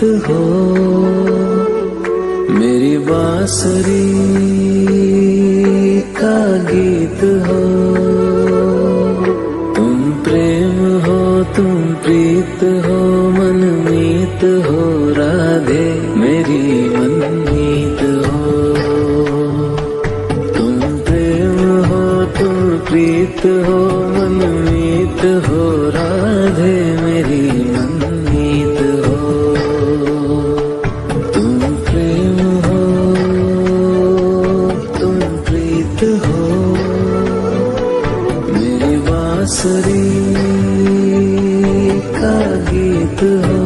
गीत हो, मेरी बांसुरी का गीत हो। तुम प्रेम हो, तुम प्रीत हो, मनमीत हो राधे मेरी मनमीत हो। तुम प्रेम हो, तुम प्रीत हो, मनमीत हो राधे मेरी मनमीत हो। तुम प्रेम हो, तुम प्रीत हो, मेरी बांसुरी का गीत हो।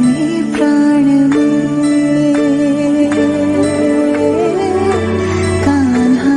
में प्राण में कान्हा,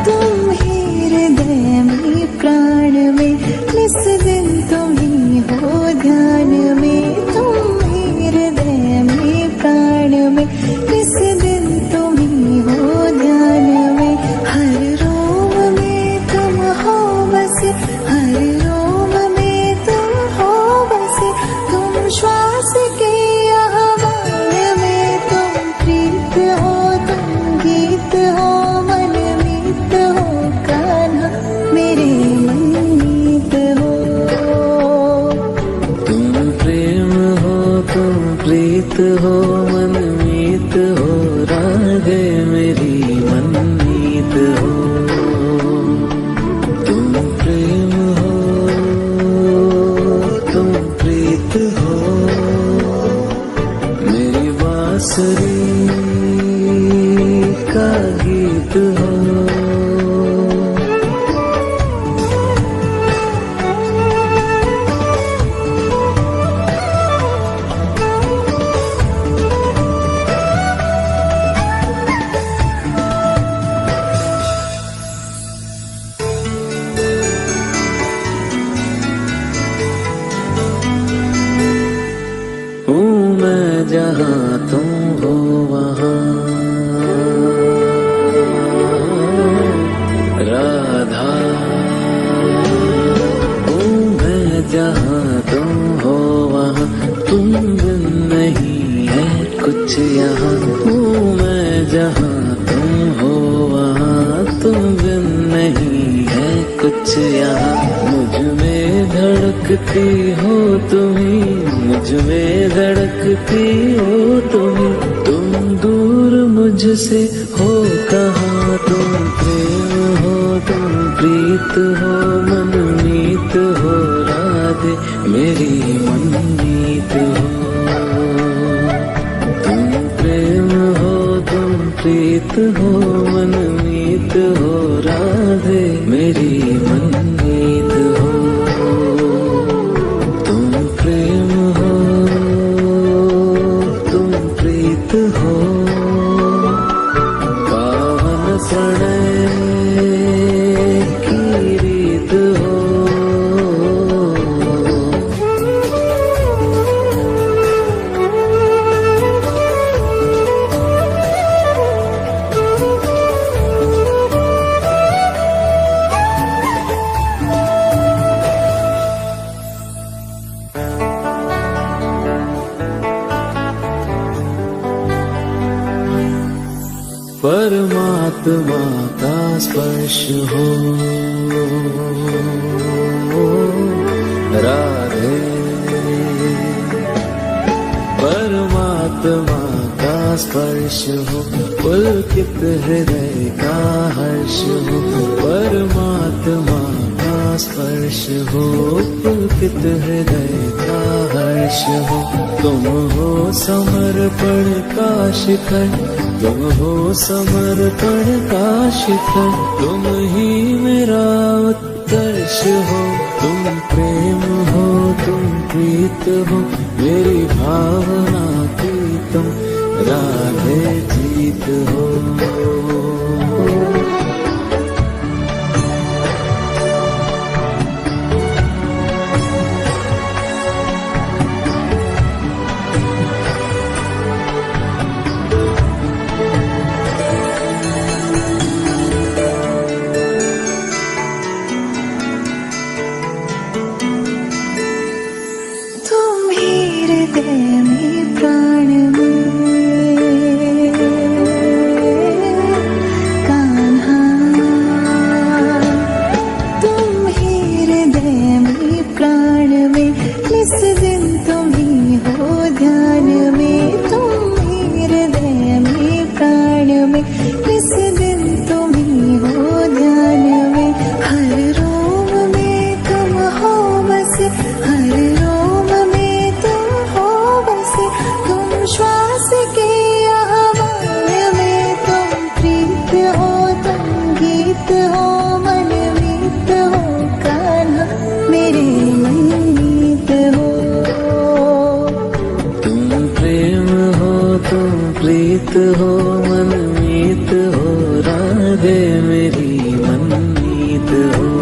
तुम ही हृदय में प्राण में, निस दिन तुम ही हो ध्यान में। तुम ही हृदय में प्राण में, निस दिन तुम ही हो ध्यान में। हर रोम में तुम हो बसे, हर रोम में तुम हो बसे। तुम श्वास के आह्वान में, तुम प्रीत हो, तुम गीत हो, मनमीत हो कान्हा मेरे मनमीत हो। तुम प्रेम हो, तुम प्रीत हो, मनमीत हो राधे मेरी मनमीत हो। तुम प्रेम हो, तुम प्रीत हो, मेरी बांसुरी का गीत हो। हूँ मैं जहाँ तुम हो वहाँ, राधा। हूँ मैं जहाँ तुम हो वहाँ, तुम बिन नहीं है कुछ यहाँ। हूँ मैं जहाँ तुम हो वहाँ, तुम बिन नहीं है कुछ यहाँ। मुझ में धड़कती हो तुम्ही, मुझ में धड़कती हो तुम्ही। तुम दूर मुझसे हो कहाँ, तुम प्रेम हो, तुम प्रीत हो, मनमीत हो राधे मेरी मनमीत हो। तुम प्रेम हो, तुम प्रीत हो, मनमीत हो राधे मेरी मनमीत हो। तुम प्रेम हो, तुम प्रीत हो, पावन प्रणय की रीत हो। परमात्मा का स्पर्श हो राधे, परमात्मा का स्पर्श हो, पुलकित हृदय का हर्ष हो। परमात्मा का स्पर्श हो, पुलकित हृदय का हर्ष हो। तुम हो समर्पण का शिखर, तुम हो समर्पण का शिखर। तुम ही मेरा उत्कर्ष हो, तुम प्रेम हो, तुम प्रीत हो, मेरी भावना की तुम राधे जी। जीत हो। तुम ही हृदय में प्राण में कान्हा, तुम ही हृदय में प्राण में, इस दिन तुम ही हो ध्यान में। तुम ही हृदय में प्राण में, इस दिन तुम ही हो ध्यान में। हर रोम में तुम हो बसे, हर रोम में तुम हो बसे, तुम श्वास के आह्वान में। तुम प्रीत हो, तुम गीत हो, मनमीत हो कान्हा, मेरे मनमीत हो। तुम प्रेम हो, तुम प्रीत हो, मनमीत हो, राधे मेरी मनमीत हो।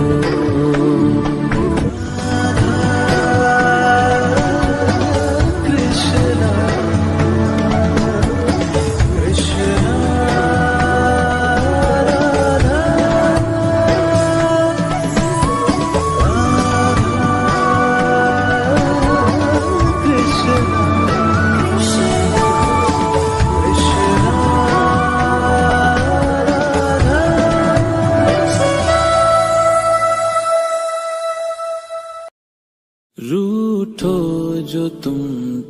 रूठो जो तुम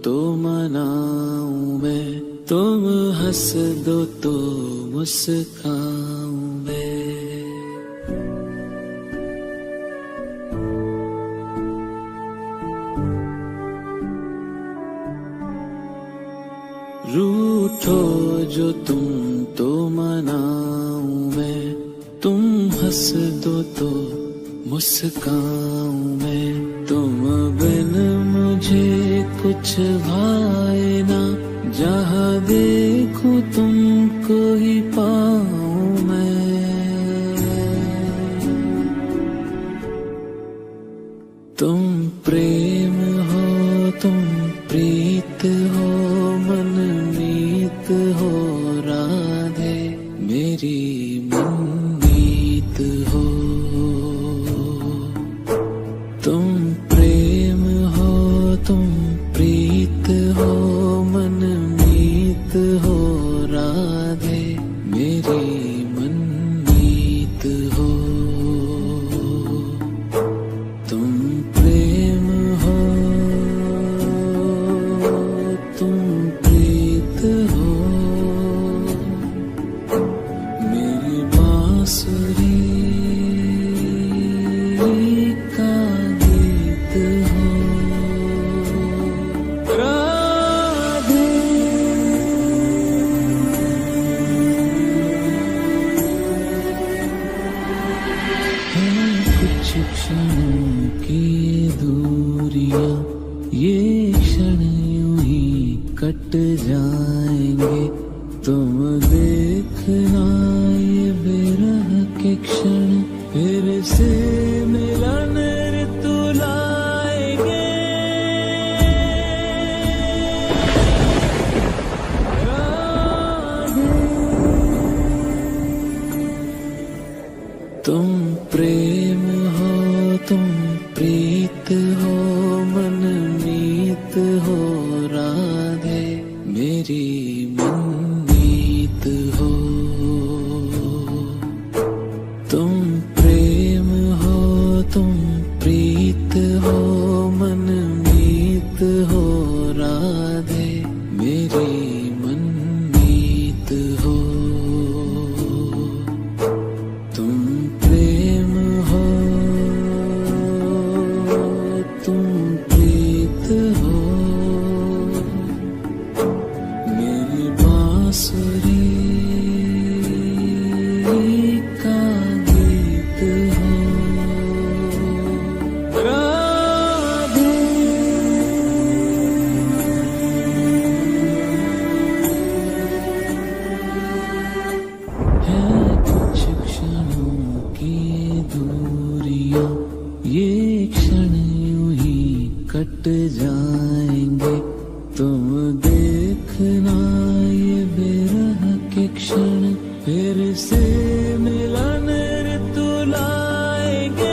तो मनाऊं मैं, तुम हंस दो तो मुस्काऊं मैं। रूठो जो तुम तो मनाऊं मैं, तुम हंस दो तो मुस्काऊं मैं। तुम बिन मुझे कुछ भाए ना, जहाँ देखूं तुमको ही पाऊं मैं। तुम प्रेम हो, तुम प्रीत हो, मनमीत हो, राधे मेरी मनमीत हो। तुम प्रेम हो, तुम प्रीत हो, मनमीत हो, राधे मेरी मनमीत हो। तुम प्रेम हो, तुम प्रीत हो, मेरी बांसुरी का गीत हो। राधे कुछ क्षणों की दूरियां, ये क्षण यूं ही कट जाएंगे। तुम देखना ये बिरह के क्षण फिर से मिलन ऋतु लाएंगे। राधे तुम प्रेम हो, तुम प्रीत हो, मनमीत हो, राधे मेरी मनमीत हो। तुम प्रेम हो, तुम प्रीत हो, मनमीत हो, राधे मेरी मनमीत हो। तुम प्रेम हो, तुम प्रीत हो, मेरी बांसुरी का गीत हो। या ये क्षण यूं ही कट जाएंगे। तुम देखना ये विरह के क्षण फिर से मिलन ऋतु लाएंगे।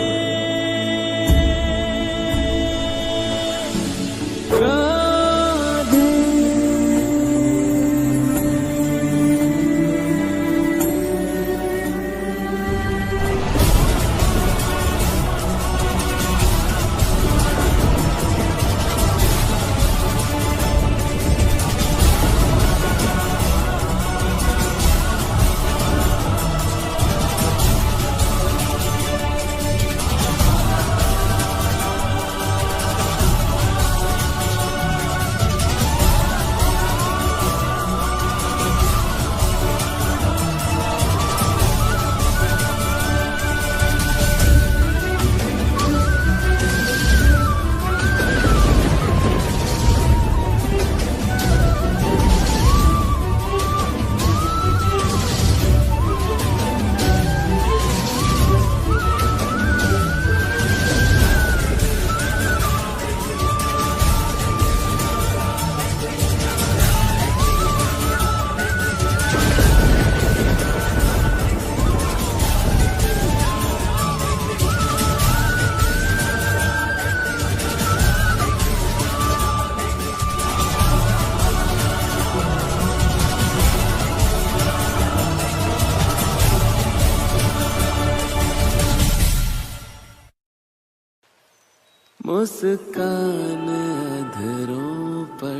मुस्कान अधरों पर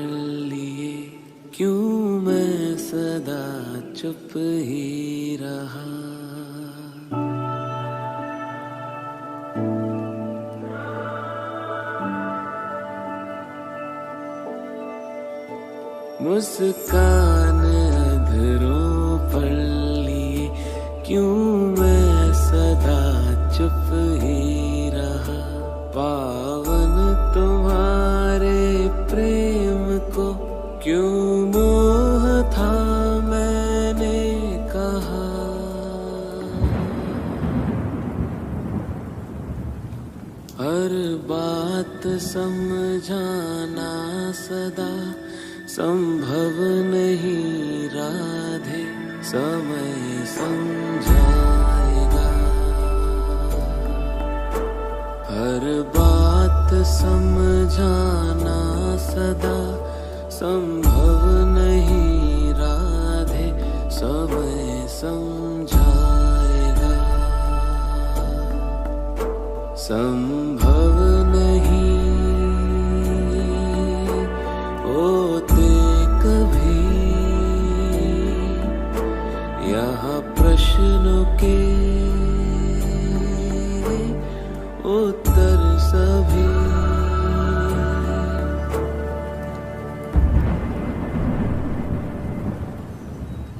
लिए क्यों मैं सदा चुप ही रहा। मुस्कान अधरों पर लिए क्यों मैं सदा चुप ही रहा। पावन तुम्हारे प्रेम को क्यों मोह था मैंने कहा। हर बात समझाना सदा संभव नहीं राधे, समय समझाएगा। हर बात समझाना सदा संभव नहीं राधे, समय समझाएगा। संभव नहीं होते कभी यहाँ प्रश्नों के उत्तर सभी।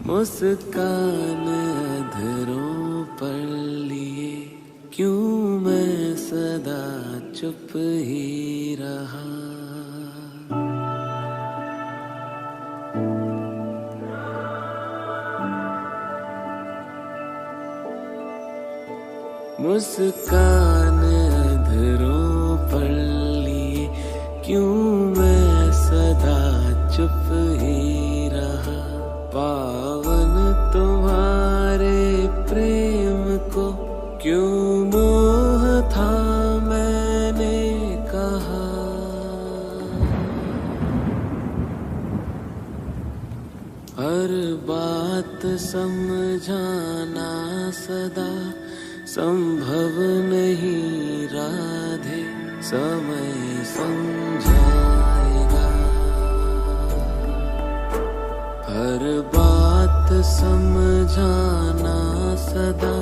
मुस्कान अधरों पर लिए क्यों मैं सदा चुप ही रहा। मुस्कान अधरों पर लिए क्यों मैं सदा चुप ही रहा। पावन तुम्हारे प्रेम को क्यों मोह था मैंने कहा। हर बात समझाना सदा संभव नहीं राधे, समय समझाएगा। हर बात समझाना सदा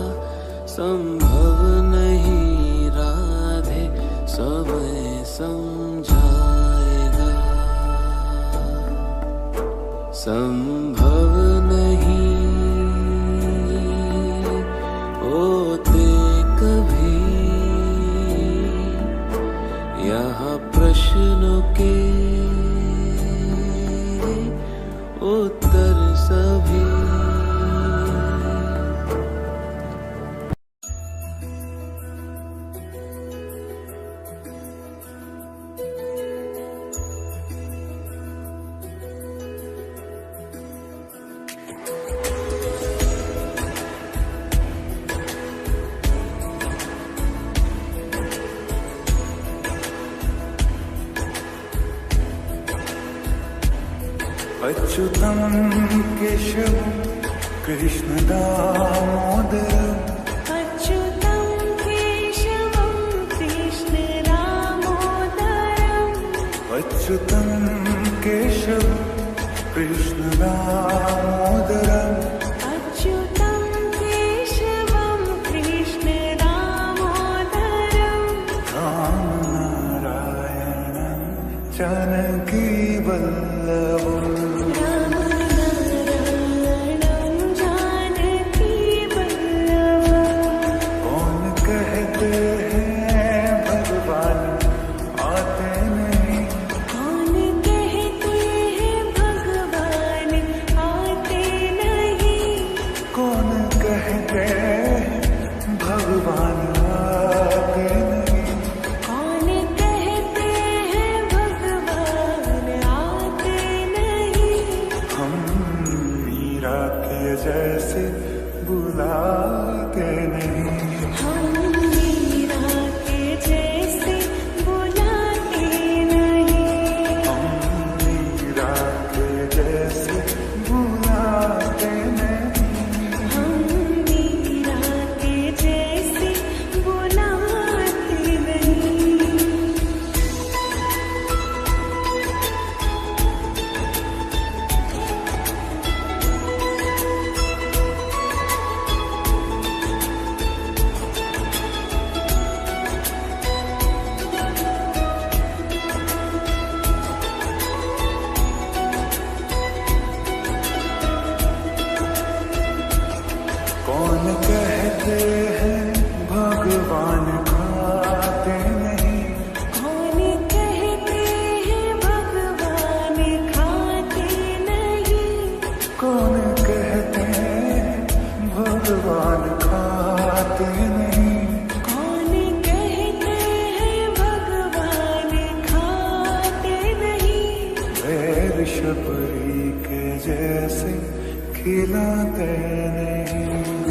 संभव नहीं राधे, समय समझाएगा। संभव नहीं होते कभी यहाँ प्रश्नों के उत्तर सभी। अच्युतं केशवं कृष्णदामोदरम् अच्युतं केशवं कृष्णदामोदरम् अच्युतं केशवं कृष्णदामोदरम् अच्युतं केशवं कृष्णदामोदरम् रामनारायणं जानकीवल्लभम् रामनारायणं जानकीवल्लभम् कौन कहते हैं भगवान आते नहीं कौन कहते हैं भगवान आते नहीं कौन कहते हैं भगवान आते नहीं कौन कहते हैं भगवान आते नहीं हम मीरा के जैसे बुलाते नहीं हम मीरा के जैसे बुलाते नहीं हम मीरा के जैसे बुलाते नहीं हम मीरा के जैसे बुलाते नहीं कौन कहते हैं भगवान खाते नहीं कौन कहते हैं भगवान खाते नहीं कौन कहते हैं भगवान खाते नहीं कौन कहते हैं भगवान खाते नहीं वैर शबरी के जैसे खिलाते नहीं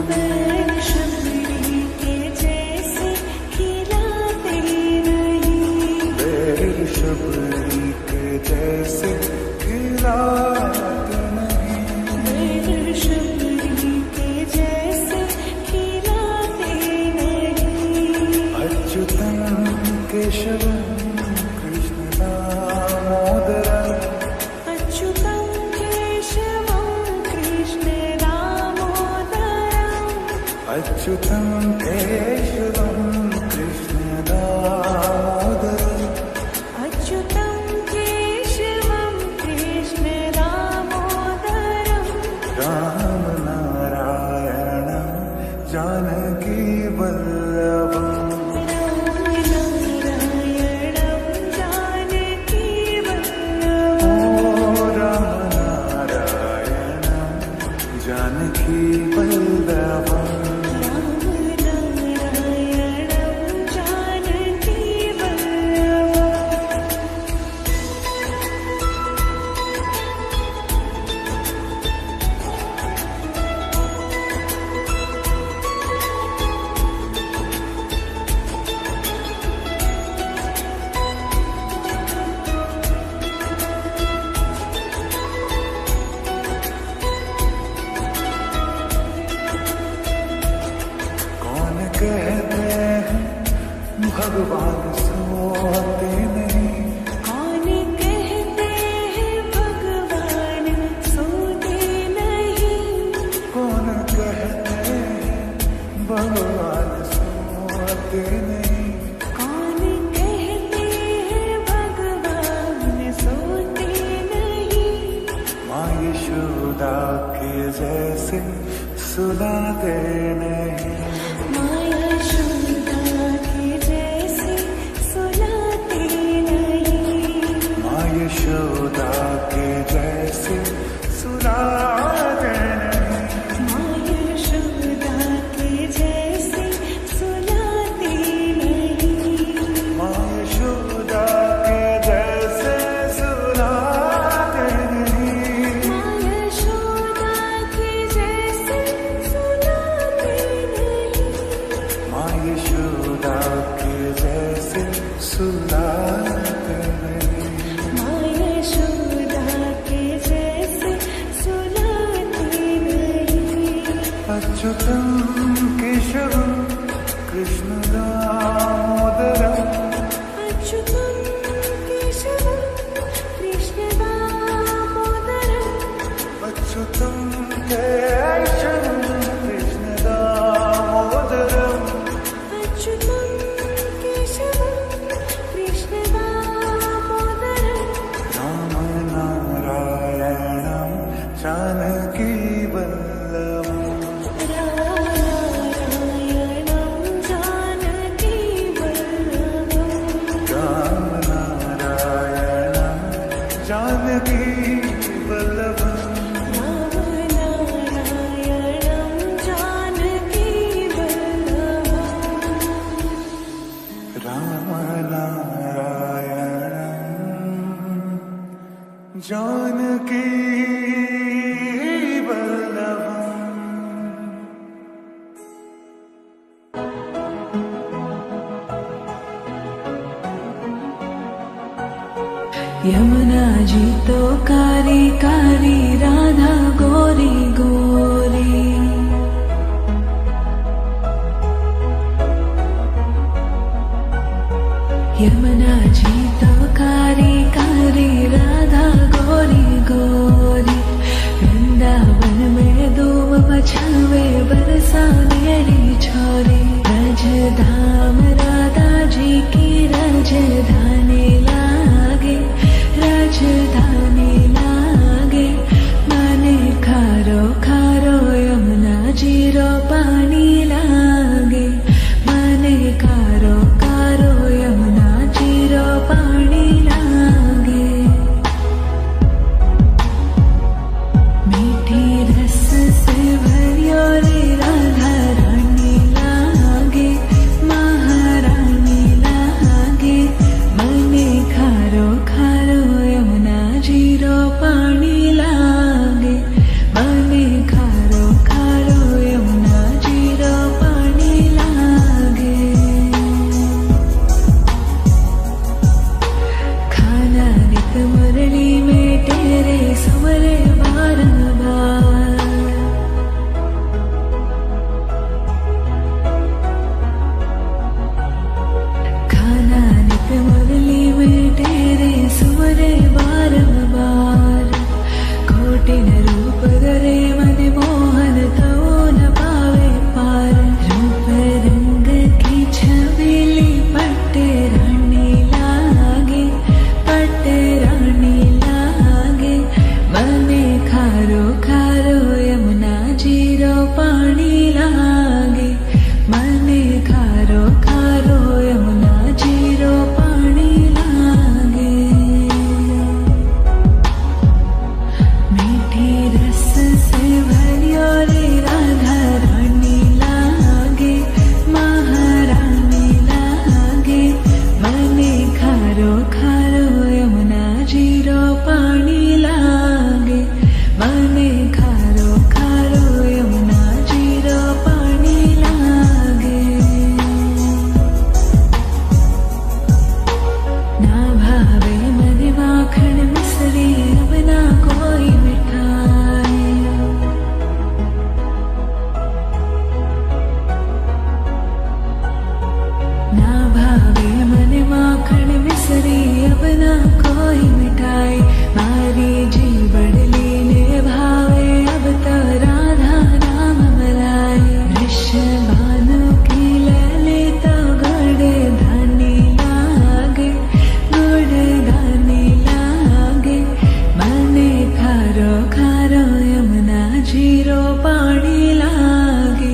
बैर शबरी के जैसे खिलाते नहीं वैर शबरी के जैसे खिलाते नहीं बैर शबरी के जैसे खिलाते नहीं अच्युतं केशवं कृष्णदामोदरम् अच्युतं केशवं कृष्णदामोदरम् अच्युतं केशवं कृष्णदामोदरम् अच्युतं केशवं कृष्णदामोदरम् रामनारायणं जानकीवल्लभम् रामनारायणं जानकीवल्लभम् ओ रामनारायणं जानकीवल्लभम् रामनारायणं जानकीवल्लभम् कौन कहते हैं भगवान सोते नहीं कौन कहते हैं भगवान सोते नहीं कौन कहते हैं भगवान सोते नहीं कौन कहते हैं भगवान सोते नहीं माँ यशोदा के जैसे सुलाते नहीं माँ यशोदा के जैसे सुलाते नहीं माँ यशोदा के जैसे सुलाते नहीं माँ यशोदा के जैसे सुलाते नहीं माँ यशोदा के जैसे सुलाते नहीं माँ यशोदा के जैसे सुलाते नहीं माँ यशोदा के जैसे सुलाते नहीं माँ यशोदा के जैसे अच्युतं केशवं कृष्ण दामोदरम् अच्युतं केशवं कृष्ण दामोदरम् अच्युतं केशवं कृष्ण दामोदरम् अच्युतं केशवं कृष्ण दामोदरम् राम नारायणं जानकी वल्लभम् नारायणं जानकी वल्लभम् राम नारायणं जानकी वल्लभम् नारायणं जानकी वल्लभम् राम नारायणं जानकी वल्लभम् यमुना जी तो कारी कारी राधा गोरी गोरी यमुना जी तो कारी कारी राधा गोरी गोरी वृंदावन में धूम मचावे बरसानेरी छोरी राजधाम राधा जी की राजधानी लागे राजधानी लागे माने खारो खारो यमुना जीरो पानी लागे माने खारो खारो यमुना जीरो पानी लागे मीठी रस से भरियो रे राधा रानी लागे महारानी लागे मने खारो खारो यमुना जीरो पानी लागे मने खारो खारो यमुना जीरो पानी लागे खाना नित मुरली में तेरे समरे बार बार खाना नित मुरली में तेरे सुमरे बार बार कोटिन रूप धरे मन मोहन तो न पावे पार रूप रंग की छबीली पट्टे रानी लागे पट्टे रानी लागे मने खारो खारो यमुना जीरो पानी लागे मने खारो खारो यमुना जीरो पानी लागे मीठी रस से भरियो रे राधा रानी लागे महारानी लागे मने खारो खारो यमुना जीरो पानी लागे मने खारो खारो यमुना जीरो पानी लागे ना भावे मन माखन मिसरी अब ना कोई मिठाई ना भावे मन माखन मिसरी अब ना कोई मिठाई मारी जी बड़ली ने भावे अब तो राधा नाम मलाई वृषभानु की लैली तो गुड़ धानी लागे गुड़ धानी लागे मने खारो खारो यमुना जीरो पानी लागे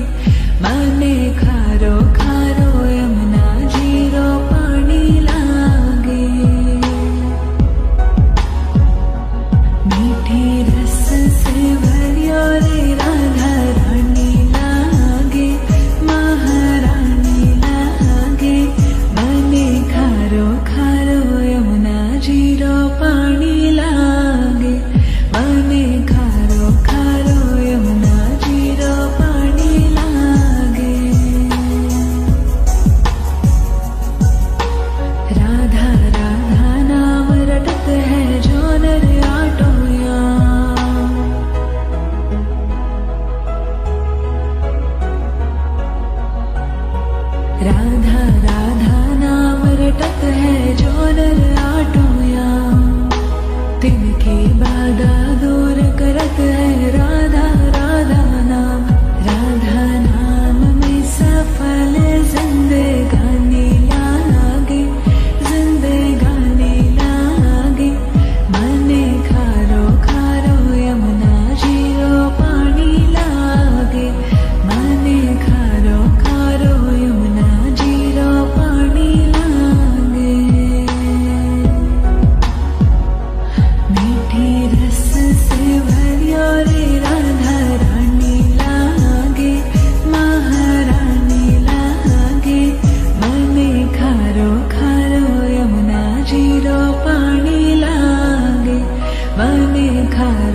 मने खारो खारो यमुना जीरो पानी लागे मीठी रस से भरियो रे राधा रानी लागे महारानी लागे मने खारो खारो यमुना जीरो पानी लागे मने खारो खारो यमुना जीरो पानी लागे राधा राधा नाम रटत है जो नर आटोया भाग